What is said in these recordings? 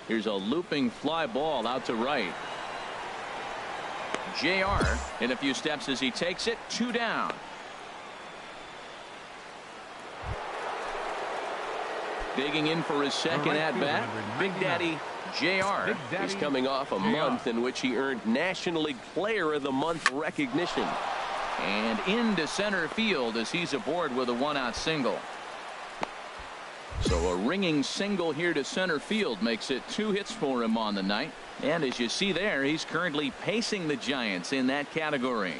Here's a looping fly ball out to right. JR in a few steps as he takes it. 2 down. Digging in for his second at-bat, Big Daddy JR. He's coming off a month in which he earned National League Player of the Month recognition. And into center field as he's aboard with a 1-out single. So a ringing single here to center field makes it 2 hits for him on the night. And as you see there, he's currently pacing the Giants in that category.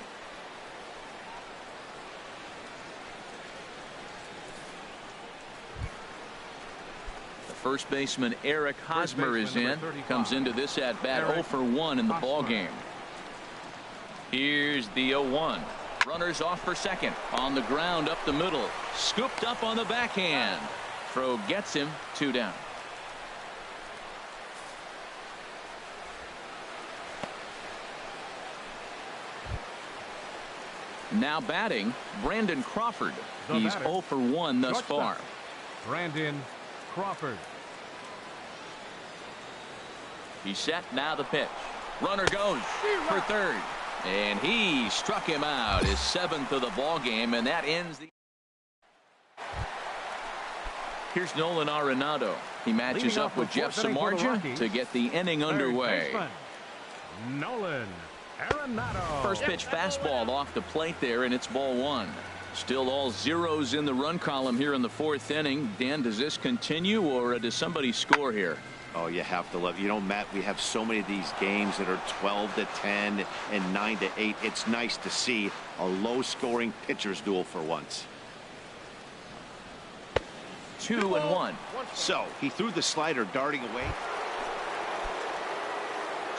The first baseman Eric Hosmer is in. Comes into this at bat 0 for 1 in the ball game. Here's the 0-1. Runners off for second. On the ground up the middle. Scooped up on the backhand. Throw gets him. 2 down. Now batting, Brandon Crawford. He's 0 for 1 thus far. Brandon Crawford. He's set. Now the pitch. Runner goes for third. And he struck him out. His 7th of the ball game, and that ends the. Here's Nolan Arenado. He matches up with Jeff Samardzija to get the inning underway. Nolan Arenado. First pitch fastball off the plate there, and it's ball 1. Still all zeros in the run column here in the 4th inning. Dan, does this continue, or does somebody score here? Oh, you have to love. You know, Matt, we have so many of these games that are 12-10 and 9-8. It's nice to see a low-scoring pitcher's duel for once. 2-1. So he threw the slider darting away.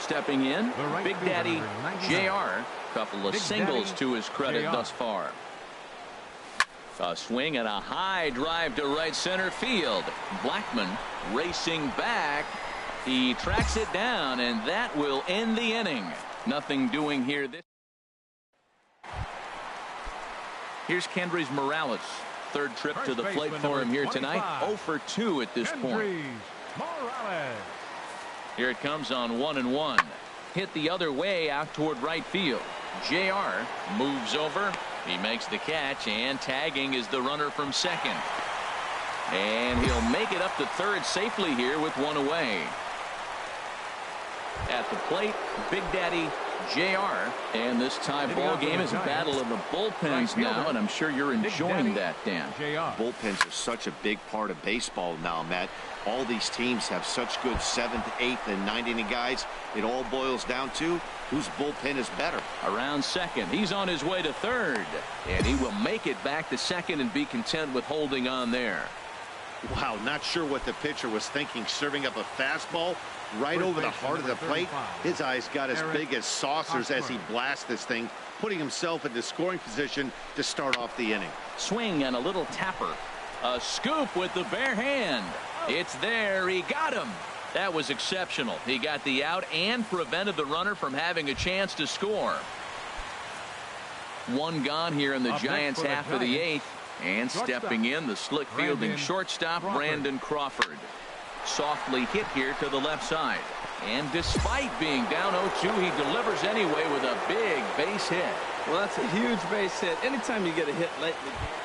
Stepping in, Big Daddy JR. Couple of singles to his credit thus far. A swing and a high drive to right center field. Blackman racing back. He tracks it down, and that will end the inning. Nothing doing here. Here's Kendrys Morales. Third trip to the plate for him here tonight. 0 for 2 at this point. Here it comes on 1-1. Hit the other way out toward right field. JR moves over. He makes the catch, and tagging is the runner from second. And he'll make it up to third safely here with 1 away. At the plate, Big Daddy JR. And this tie ball game is a battle of the bullpens now, and I'm sure you're enjoying that, Dan. Bullpens are such a big part of baseball now, Matt. All these teams have such good 7th, 8th, and 9th inning guys. It all boils down to whose bullpen is better. Around second. He's on his way to third. And he will make it back to second and be content with holding on there. Wow, not sure what the pitcher was thinking, serving up a fastball right over the heart of the plate. His eyes got as big as saucers as he blasts this thing, putting himself into scoring position to start off the inning. Swing and a little tapper. A scoop with the bare hand. It's there. He got him. That was exceptional. He got the out and prevented the runner from having a chance to score. 1 gone here in the Giants' half of the 8th. And stepping in, the slick fielding shortstop, Brandon Crawford. Softly hit here to the left side. And despite being down 0-2, he delivers anyway with a big base hit. Well, that's a huge base hit. Anytime you get a hit late in the game.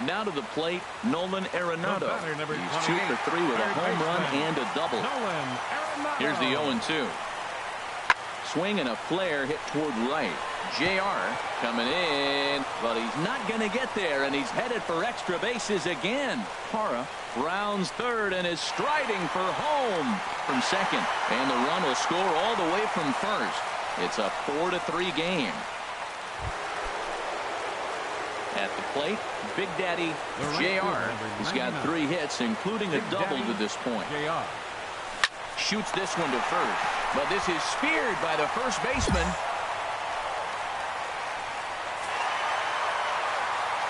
Now to the plate, Nolan Arenado. He's 2 for 3 with a home run and a double. Here's the 0-2. Swing and a flare hit toward right. JR coming in, but he's not going to get there, and he's headed for extra bases again. Parra rounds third and is striding for home from second. And the run will score all the way from first. It's a 4-3 game. At the plate, Big Daddy JR. He's got 3 hits, including a double to this point. Shoots this one to first, but this is speared by the first baseman.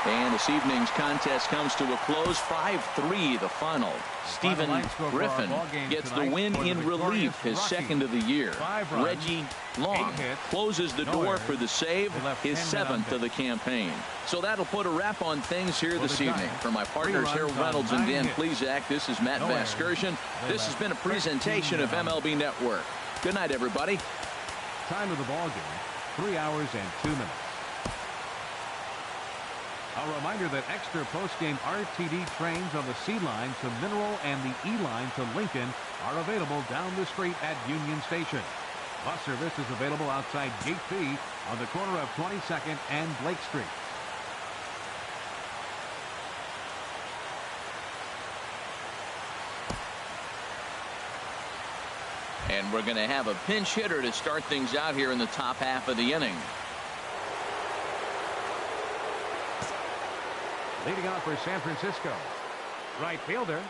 And this evening's contest comes to a close. 5-3 the final. Stephen Griffin gets the win in relief, his second of the year. Reggie Long closes the door for the save, his 7th of the campaign. So that'll put a wrap on things here this evening. For my partners Harold Reynolds and Dan Plesac, this is Matt Vasgersian. This has been a presentation of MLB Network. Good night, everybody. Time of the ball game, 3 hours and 2 minutes. A reminder that extra post-game RTD trains on the C line to Mineral and the E line to Lincoln are available down the street at Union Station. Bus service is available outside Gate B on the corner of 22nd and Blake Street. And we're going to have a pinch hitter to start things out here in the top half of the inning. Leading off for San Francisco, right fielder,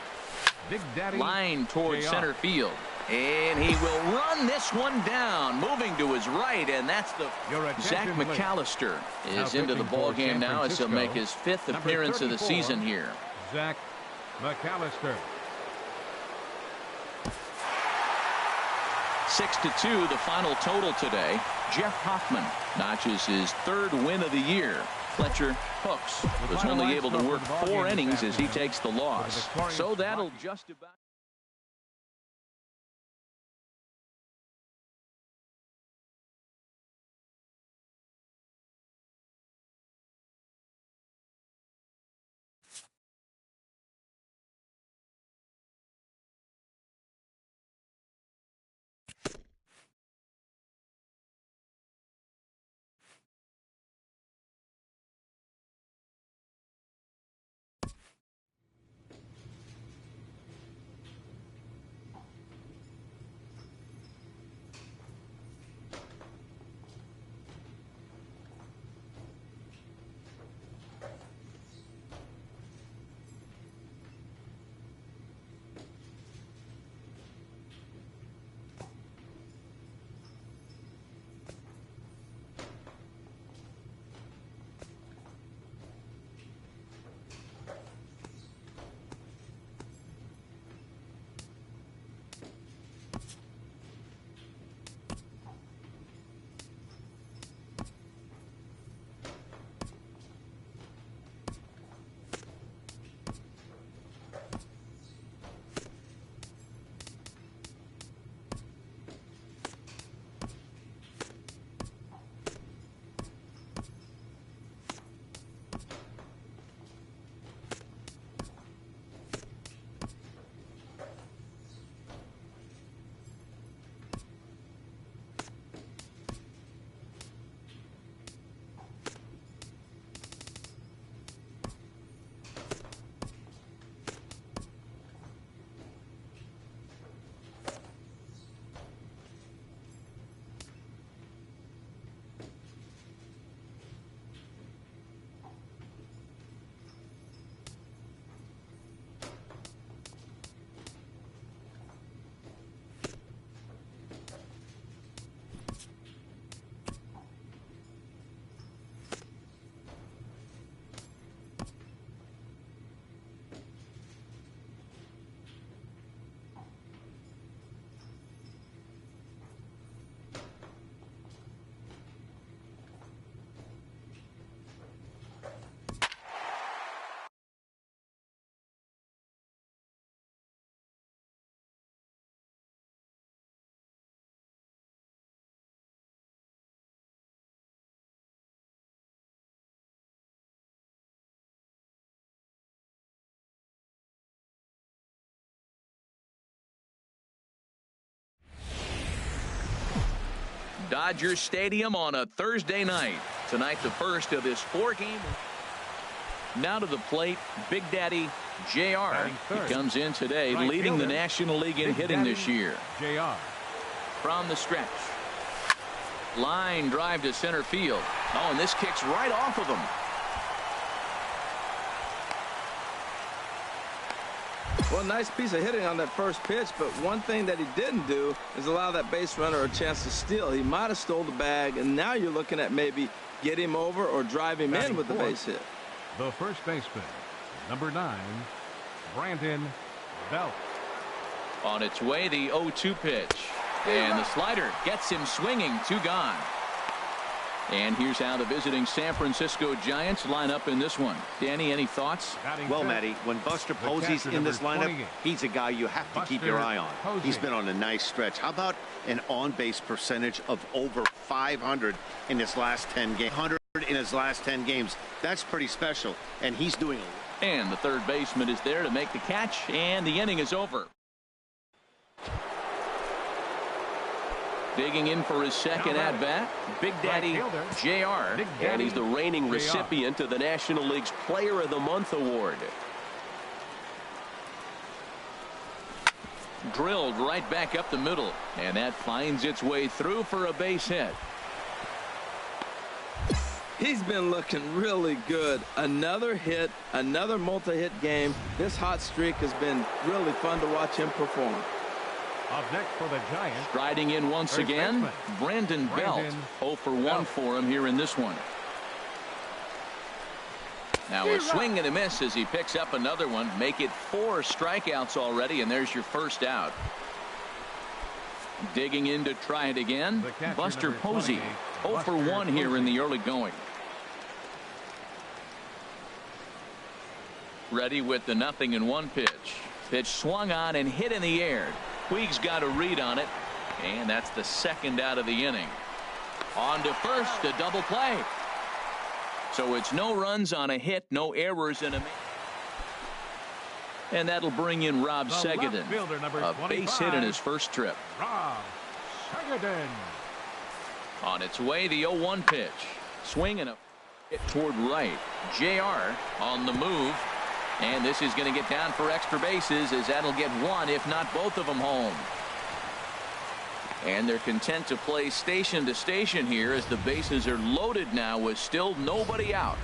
Big Daddy. Line towards center field. And he will run this one down, moving to his right, and that's the Zach McAllister is into the ball game now as he'll make his 5th appearance of the season here. Zach McAllister. 6-2 the final total today. Jeff Hoffman notches his 3rd win of the year. Fletcher Hooks was only able to work 4 innings as he takes the loss. So that'll just about. Dodger Stadium on a Thursday night. Tonight, the first of this 4-game. Now to the plate, Big Daddy JR. He comes in today leading the National League in hitting this year. JR. From the stretch. Line drive to center field. Oh, and this kicks right off of him. Well, nice piece of hitting on that first pitch, but one thing that he didn't do is allow that base runner a chance to steal. He might have stole the bag, and now you're looking at maybe get him over or drive him in with the base hit. The first baseman, number 9, Brandon Belt. On its way, the 0-2 pitch. And the slider gets him swinging. 2 gone. And here's how the visiting San Francisco Giants line up in this one. Danny, any thoughts? Well, Matty, when Buster Posey's in this lineup, he's a guy you have to keep your eye on. He's been on a nice stretch. How about an on-base percentage of over 500 in his last 10 games? 100 in his last 10 games. That's pretty special. And he's doing a... And the third baseman is there to make the catch, and the inning is over. Digging in for his second at-bat, Big Daddy JR. And he's the reigning recipient of the National League's Player of the Month award. Drilled right back up the middle, and that finds its way through for a base hit. He's been looking really good. Another hit, another multi-hit game. This hot streak has been really fun to watch him perform. Up next for the Giants. Striding in once again, Brandon Belt. 0 for 1 for him here in this one. Now a swing and a miss as he picks up another one. Make it 4 strikeouts already, and there's your first out. Digging in to try it again, Buster Posey. 0 for 1 here in the early going. Ready with the 0-1 pitch. Pitch swung on and hit in the air. Puig's got a read on it, and that's the second out of the inning. On to first, a double play. So it's no runs on a hit, no errors in a... And that'll bring in Rob Segedin, a base hit in his first trip. Rob Segedin. On its way, the 0-1 pitch. Swing and a hit toward right. JR on the move. And this is going to get down for extra bases, as that'll get 1, if not both of them, home. And they're content to play station to station here as the bases are loaded now with still nobody out.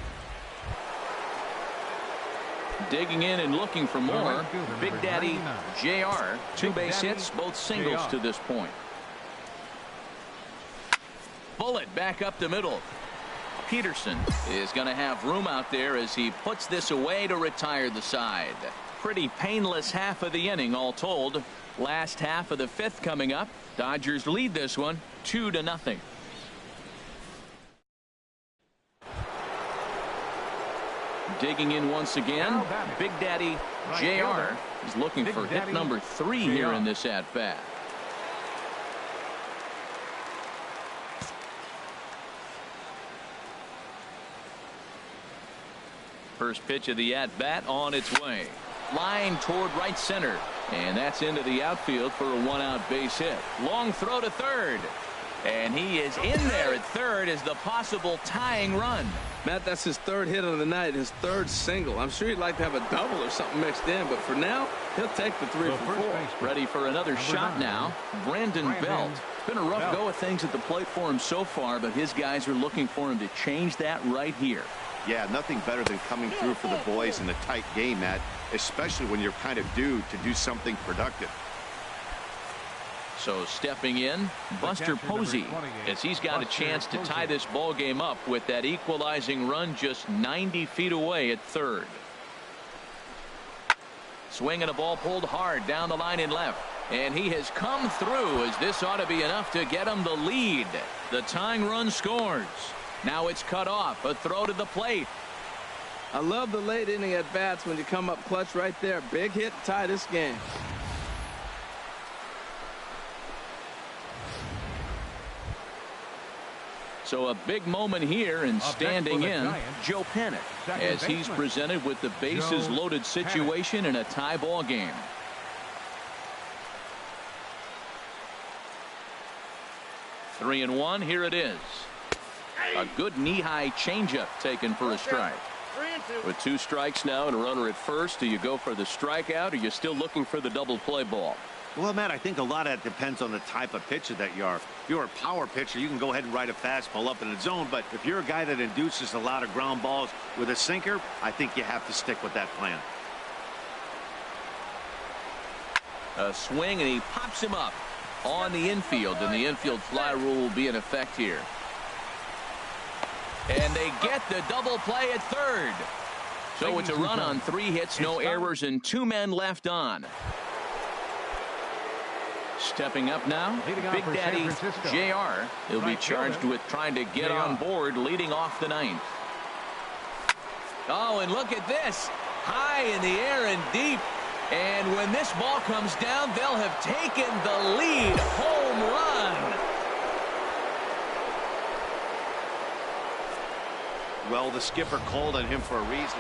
Digging in and looking for more, Big Daddy JR. 2 base hits, both singles to this point. Bullet back up the middle. Peterson is going to have room out there as he puts this away to retire the side. Pretty painless half of the inning all told. Last half of the 5th coming up. Dodgers lead this one 2-0. Digging in once again, Big Daddy JR is looking for hit number 3 here in this at-bat. First pitch of the at-bat on its way. Line toward right center. And that's into the outfield for a 1-out base hit. Long throw to third. And he is in there at third as the possible tying run. Matt, that's his 3rd hit of the night, his 3rd single. I'm sure he'd like to have a double or something mixed in, but for now, he'll take the 3 for 4. Ready for another shot now. Brandon Belt. It's been a rough go of things at the plate for him so far, but his guys are looking for him to change that right here. Yeah, nothing better than coming through for the boys in a tight game, Matt, especially when you're kind of due to do something productive. So stepping in, Buster Posey, as he's got a chance to tie this ball game up with that equalizing run just 90 feet away at third. Swinging a ball pulled hard down the line in left. And he has come through as this ought to be enough to get him the lead. The tying run scores. Now it's cut off. A throw to the plate. I love the late inning at bats when you come up clutch right there. Big hit to tie this game. So a big moment here, and standing in, Joe Panik, as he's presented with the bases loaded situation in a tie ball game. Three and one. Here it is. A good knee-high changeup taken for a strike. With 2 strikes now and a runner at first, do you go for the strikeout, or are you still looking for the double play ball? Well, Matt, I think a lot of that depends on the type of pitcher that you are. If you're a power pitcher, you can go ahead and ride a fastball up in the zone. But if you're a guy that induces a lot of ground balls with a sinker, I think you have to stick with that plan. A swing, and he pops him up on the infield, and the infield fly rule will be in effect here. And they get the double play at third. So it's a run on 3 hits, no errors, and 2 men left on. Stepping up now, Big Daddy JR. He'll be charged with trying to get on board, leading off the 9th. Oh, and look at this. High in the air and deep. And when this ball comes down, they'll have taken the lead. Home run. Well, the skipper called on him for a reason.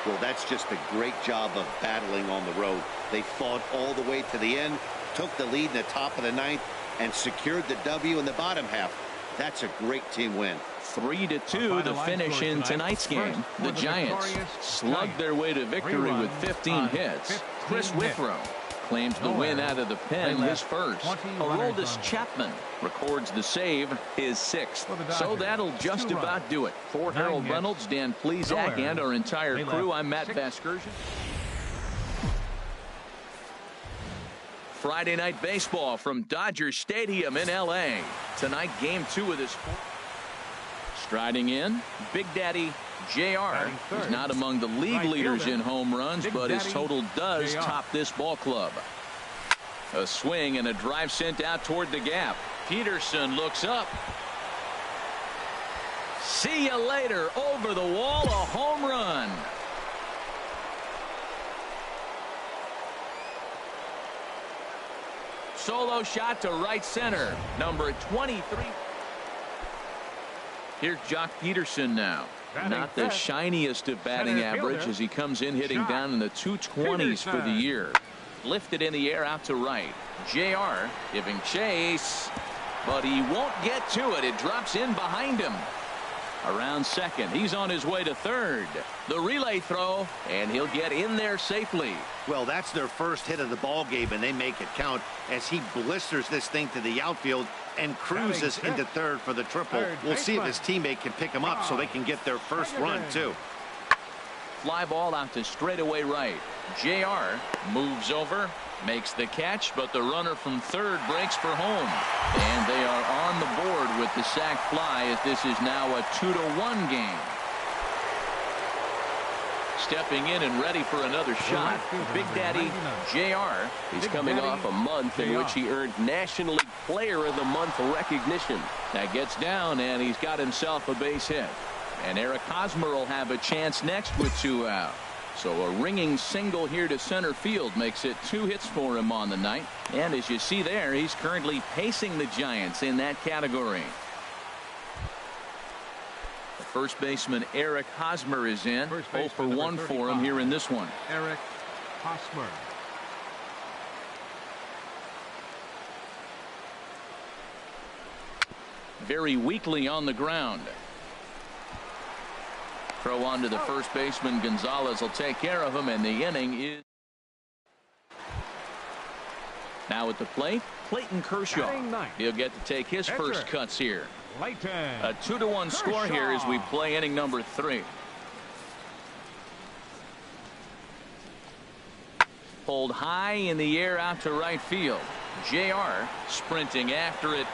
Well, that's just a great job of battling on the road. They fought all the way to the end, took the lead in the top of the 9th, and secured the W in the bottom half. That's a great team win. 3-2 the finish in tonight's game. The Giants slugged their way to victory with 15 hits. Chris Withrow claims the win out of the pen, his first. Aroldis Chapman records the save, his 6th. So that'll just about do it. For Harold Reynolds, Dan Plesac, and our entire crew, I'm Matt Vasgersian. Friday night baseball from Dodger Stadium in L.A. Tonight, game 2 of this sport. Striding in, Big Daddy JR is not among the league leaders in home runs, but his total does top this ball club. A swing and a drive sent out toward the gap. Peterson looks up. See you later. Over the wall, a home run. Solo shot to right center. Number 23. Here's Jock Peterson now. Not the shiniest of batting average as he comes in hitting down in the 220s for the year. Lifted in the air out to right. JR giving chase, but he won't get to it. It drops in behind him. Around second. He's on his way to third. The relay throw, and he'll get in there safely. Well, that's their first hit of the ball game, and they make it count as he blisters this thing to the outfield and cruises into third for the triple. We'll see if his teammate can pick him up so they can get their first run, too. Fly ball out to straightaway right. JR moves over, makes the catch, but the runner from third breaks for home. And they are on the board with the sac fly as this is now a 2-1 game. Stepping in and ready for another shot, Big Daddy JR. He's coming off a month in which he earned National League Player of the Month recognition. That gets down, and he's got himself a base hit. And Eric Hosmer will have a chance next with 2 out. So a ringing single here to center field makes it 2 hits for him on the night. And as you see there, he's currently pacing the Giants in that category. The first baseman Eric Hosmer is in. 0 for 1 for him here in this one. Eric Hosmer. Very weakly on the ground. Throw on to the first baseman. Gonzalez will take care of him, and the inning is now at the plate. Clayton Kershaw. He'll get to take his first cuts here. A 2-1 score here as we play inning number 3. Pulled high in the air out to right field. JR sprinting after it.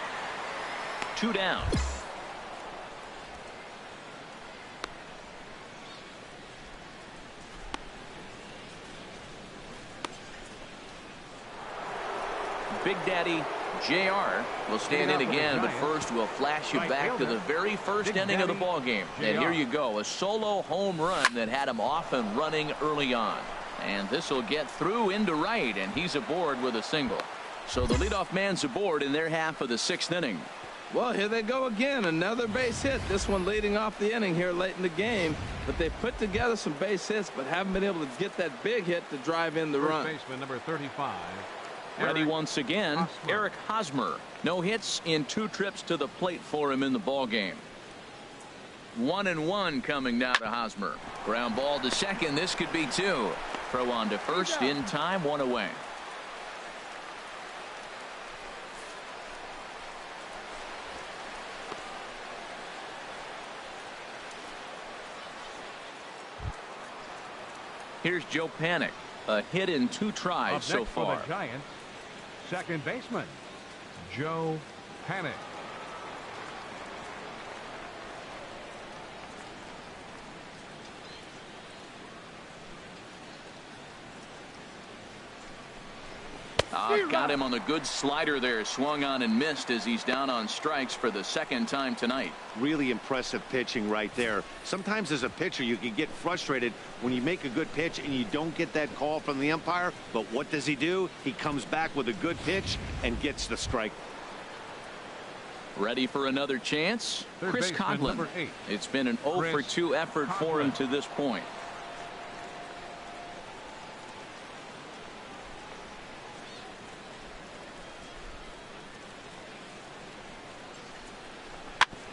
2 down. Big Daddy JR will stand in again, but first we'll flash you back to the very first inning of the ball game. And here you go, a solo home run that had him off and running early on. And this will get through into right, and he's aboard with a single. So the leadoff man's aboard in their half of the 6th inning. Well, here they go again. Another base hit. This one leading off the inning here late in the game. But they put together some base hits, but haven't been able to get that big hit to drive in the run. First baseman number 35. Ready once again, Hosmer. Eric Hosmer. No hits in 2 trips to the plate for him in the ball game. 1-1 coming now to Hosmer. Ground ball to second. This could be 2. Throw on to first in time. 1 away. Here's Joe Panik. A hit in 2 tries so far. For the Giants, second baseman Joe Panik. Got him on the good slider there. Swung on and missed as he's down on strikes for the second time tonight. Really impressive pitching right there. Sometimes as a pitcher you can get frustrated when you make a good pitch and you don't get that call from the umpire. But what does he do? He comes back with a good pitch and gets the strike. Ready for another chance? Third Chris baseman, Coghlan. number 8. It's been an 0 for 2 effort for him to this point.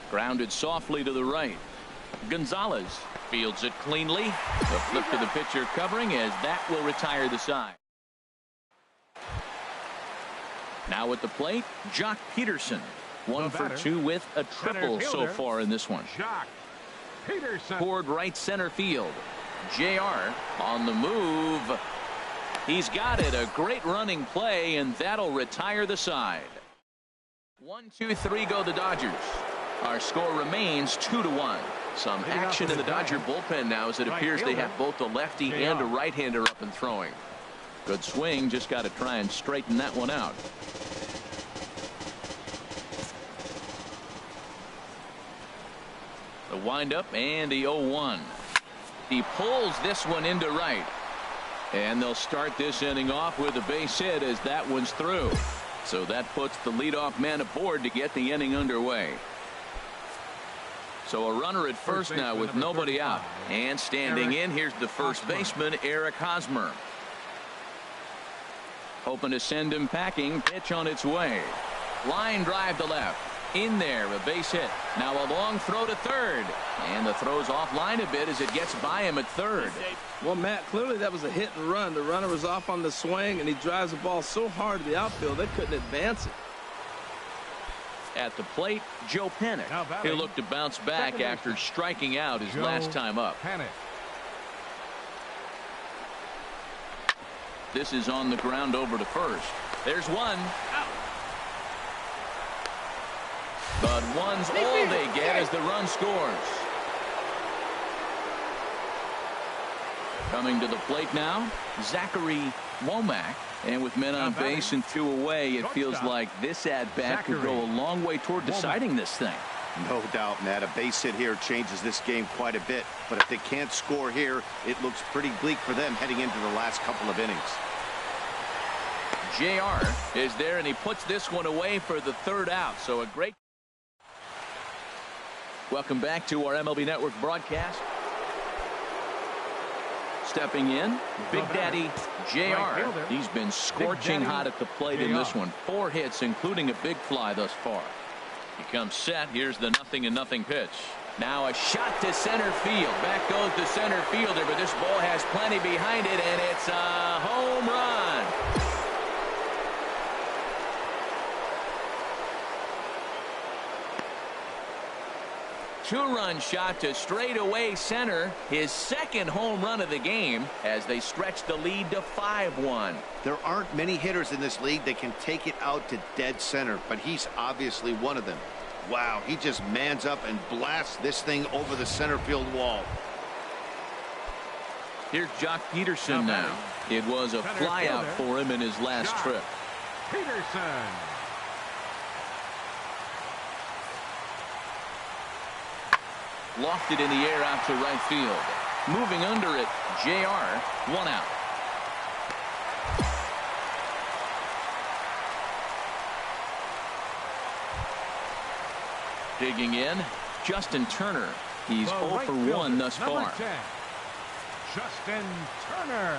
Grounded softly to the right. Gonzalez fields it cleanly. The flip to the pitcher covering as that will retire the side. Now at the plate, Jock Peterson. 1 for 2 with a triple so far in this one. Jock Peterson. Toward right center field. JR on the move. He's got it. A great running play, and that'll retire the side. 1, 2, 3 go the Dodgers. Our score remains 2-1. Some action in the Dodger bullpen now as it appears they have both a lefty and a right-hander up and throwing. Good swing, just got to try and straighten that one out. The windup and the 0-1. He pulls this one into right. And they'll start this inning off with a base hit as that one's through. So that puts the leadoff man aboard to get the inning underway. So a runner at first now with nobody out. And standing in, here's the first baseman, Eric Hosmer. Hoping to send him packing. Pitch on its way. Line drive to left. In there, a base hit. Now a long throw to third. And the throw's offline a bit as it gets by him at third. Well, Matt, clearly that was a hit and run. The runner was off on the swing, and he drives the ball so hard to the outfield they couldn't advance it. At the plate, Joe Panic. He'll look to bounce back after striking out his last time up. This is on the ground over to first. There's one. Out. But one's all they get as the run scores. Coming to the plate now, Zachary Womack. And with men on base and 2 away, it feels like this at-bat could go a long way toward deciding this thing. No doubt, Matt. A base hit here changes this game quite a bit. But if they can't score here, it looks pretty bleak for them heading into the last couple of innings. JR is there, and he puts this one away for the third out. So a great... Welcome back to our MLB Network broadcast. Stepping in, Big Daddy JR. He's been scorching hot at the plate in this one. 4 hits, including a big fly thus far. He comes set. Here's the 0-0 pitch. Now a shot to center field. Back goes the center fielder, but this ball has plenty behind it, and it's a home run. Two-run shot to straightaway center. His second home run of the game as they stretch the lead to 5-1. There aren't many hitters in this league that can take it out to dead center, but he's obviously one of them. Wow, he just mans up and blasts this thing over the center field wall. Here's Jock Peterson now. It was a flyout for him in his last trip. Peterson. Lofted in the air out to right field. Moving under it, JR, 1 out. Digging in, Justin Turner. He's 0 for 1 thus far. 10, Justin Turner.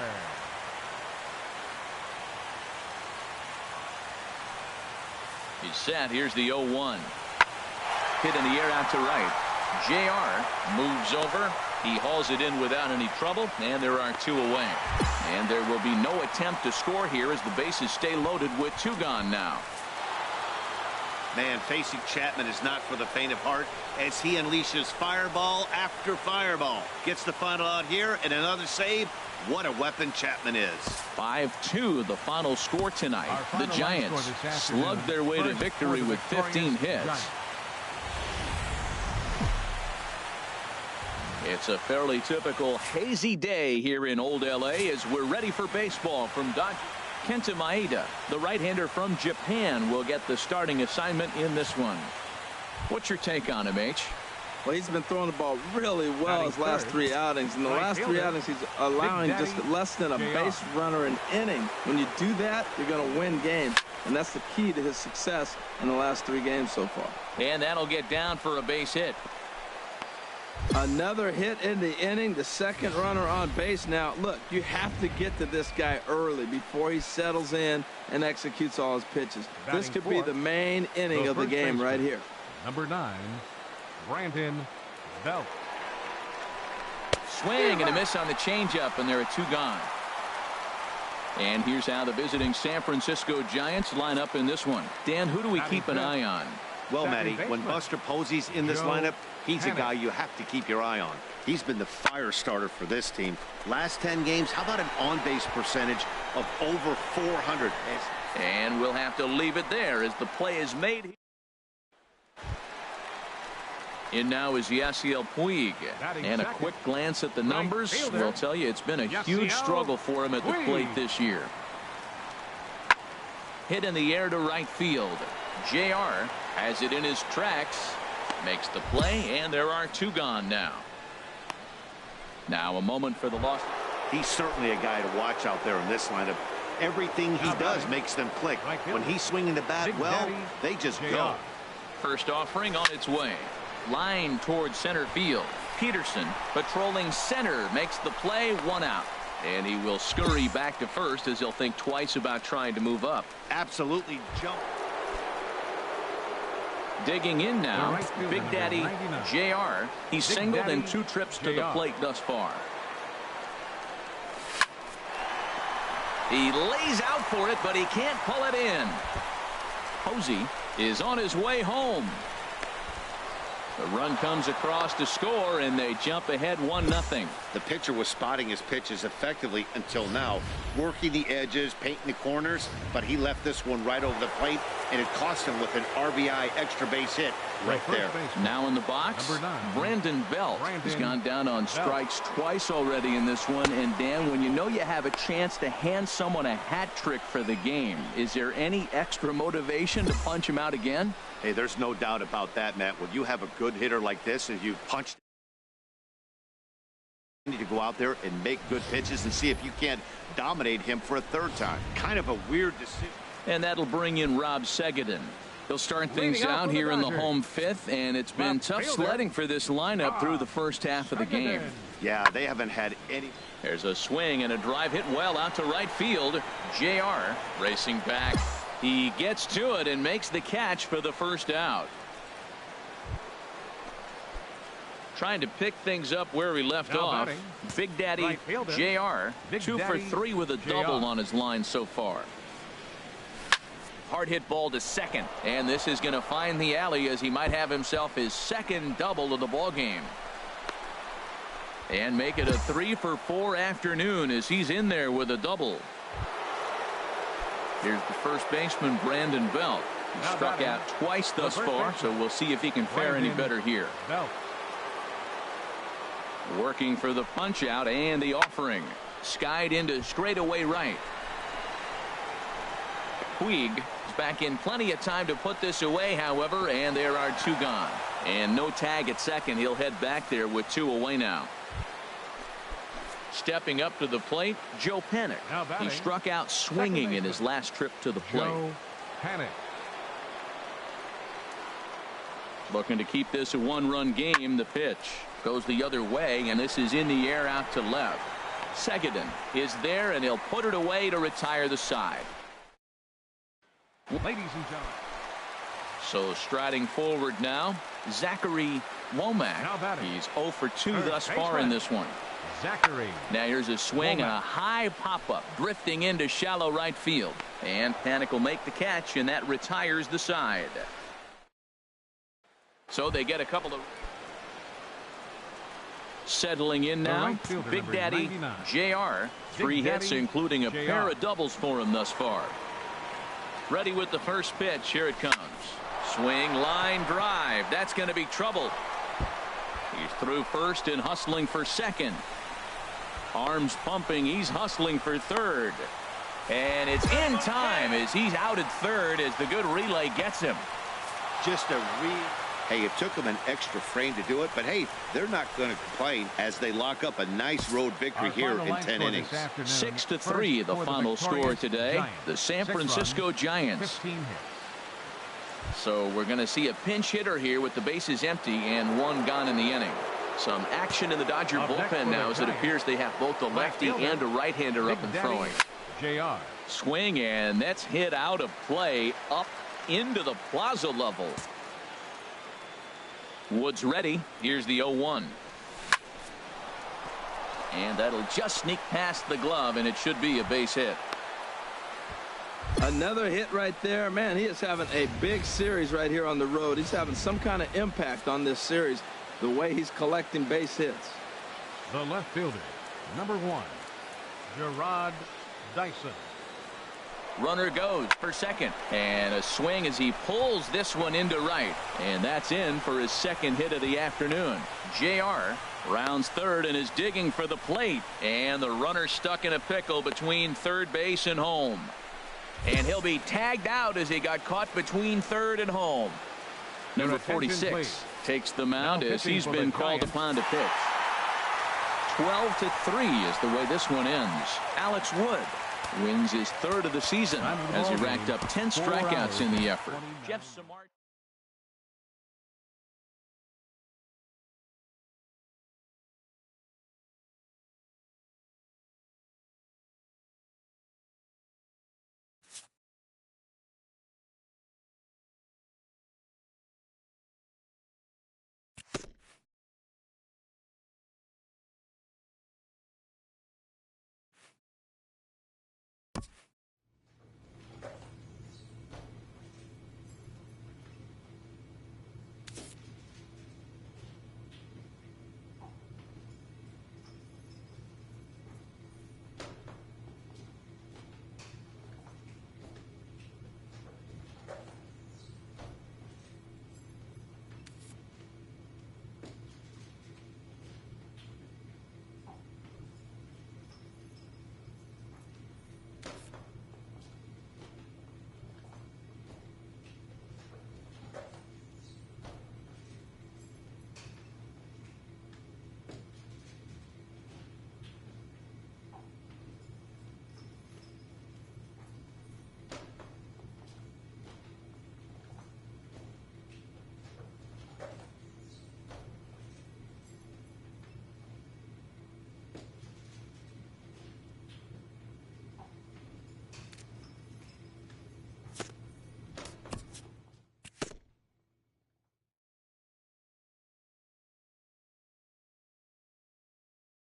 He's set. Here's the 0-1. Hit in the air out to right. JR moves over. He hauls it in without any trouble, and there are 2 away. And there will be no attempt to score here as the bases stay loaded with 2 gone now. Man, facing Chapman is not for the faint of heart as he unleashes fireball after fireball. Gets the final out here and another save. What a weapon Chapman is. 5-2 the final score tonight. The Giants slugged their way to victory with 15 hits. It's a fairly typical hazy day here in Old LA as we're ready for baseball from Dodger. Kenta Maeda, the right-hander from Japan, will get the starting assignment in this one. What's your take on him, H? Well, he's been throwing the ball really well his last 3 outings. In the last 3 outings, he's allowing just less than a base runner an inning. When you do that, you're going to win games. And that's the key to his success in the last 3 games so far. And that'll get down for a base hit. Another hit in the inning, the second runner on base. Now, look, you have to get to this guy early before he settles in and executes all his pitches. This could be the main inning of the game right here. Number 9, Brandon Belt. Swing and a miss on the changeup, and there are 2 gone. And here's how the visiting San Francisco Giants line up in this one. Dan, who do we keep an eye on? Well, Matty, when Buster Posey's in this lineup, he's a guy you have to keep your eye on. He's been the fire starter for this team. Last 10 games, how about an on-base percentage of over 400? And we'll have to leave it there as the play is made. In now is Yasiel Puig. And a quick glance at the numbers will tell you it's been a huge struggle for him at the plate this year. Hit in the air to right field. JR has it in his tracks, makes the play, and there are 2 gone now. Now a moment for the loss. He's certainly a guy to watch out there in this lineup. Everything he does makes them click. When he's swinging the bat well, they just go. First offering on its way. Line towards center field. Peterson patrolling center makes the play, 1 out. And he will scurry back to first as he'll think twice about trying to move up. Absolutely jump. Digging in now, Big Daddy JR. He's singled in 2 trips to the plate thus far. He lays out for it, but he can't pull it in. Posey is on his way home. The run comes across to score, and they jump ahead 1-0. The pitcher was spotting his pitches effectively until now, working the edges, painting the corners, but he left this one right over the plate, and it cost him with an RBI extra base hit right there. Now in the box, Brandon Belt has gone down on strikes twice already in this one. And Dan, when you know you have a chance to hand someone a hat trick for the game, is there any extra motivation to punch him out again? Hey, there's no doubt about that, Matt. When you have a good hitter like this and you punch, you need to go out there and make good pitches and see if you can't dominate him for a 3rd time. Kind of a weird decision. And that'll bring in Rob Segedin. He'll start things out here in the home 5th, and it's been tough sledding for this lineup through the first half of the game. Yeah, they haven't had any. There's a swing and a drive hit well out to right field. JR racing back. He gets to it and makes the catch for the first out. Trying to pick things up where we left off. Big Daddy JR, 2 for 3 with a double on his line so far. Hard hit ball to second, and this is going to find the alley as he might have himself his 2nd double of the ball game. And make it a 3 for 4 afternoon as he's in there with a double. Here's the first baseman, Brandon Belt. He struck out twice thus far, so we'll see if he can fare any better here. Working for the punch out and the offering. Skied into straightaway right. Puig is back in plenty of time to put this away, however, and there are 2 gone. And no tag at second. He'll head back there with 2 away now. Stepping up to the plate, Joe Panik. He struck out swinging in his last trip to the plate. Joe Panik. Looking to keep this a 1-run game. The pitch goes the other way, and this is in the air out to left. Segedin is there, and he'll put it away to retire the side. Ladies and gentlemen. So striding forward now, Zachary Womack. He's 0 for 2 thus far in this one. Zachary. Now here's a swing and a high pop-up drifting into shallow right field. And Panik will make the catch, and that retires the side. So they get a couple of... Settling in now, Big Daddy JR. 3 hits, including a pair of doubles for him thus far. Ready with the first pitch. Here it comes. Swing, line, drive. That's going to be trouble. He's through first and hustling for second. Arms pumping. He's hustling for third. And it's in time as he's out at third as the good relay gets him. Hey, it took them an extra frame to do it, but hey, they're not going to complain as they lock up a nice road victory here in 10 innings. 6-3 the final score today. The San Francisco Giants. So we're going to see a pinch hitter here with the bases empty and one gone in the inning. Some action in the Dodger bullpen now as it appears they have both a lefty and a right-hander up and throwing. Swing, and that's hit out of play up into the plaza level. Woods ready. Here's the 0-1. And that'll just sneak past the glove, and it should be a base hit. Another hit right there. Man, he is having a big series right here on the road. He's having some kind of impact on this series, the way he's collecting base hits. The left fielder, number 1, Gerard Dyson. Runner goes for second, and a swing as he pulls this one into right, and that's in for his second hit of the afternoon. JR rounds third and is digging for the plate, and the runner stuck in a pickle between third base and home, and he'll be tagged out as he got caught between third and home. Number 46 takes the mound as he's been called upon to pitch. 12-3 is the way this one ends. Alex Wood wins his third of the season as he racked up 10 strikeouts in the effort. Jeff Samart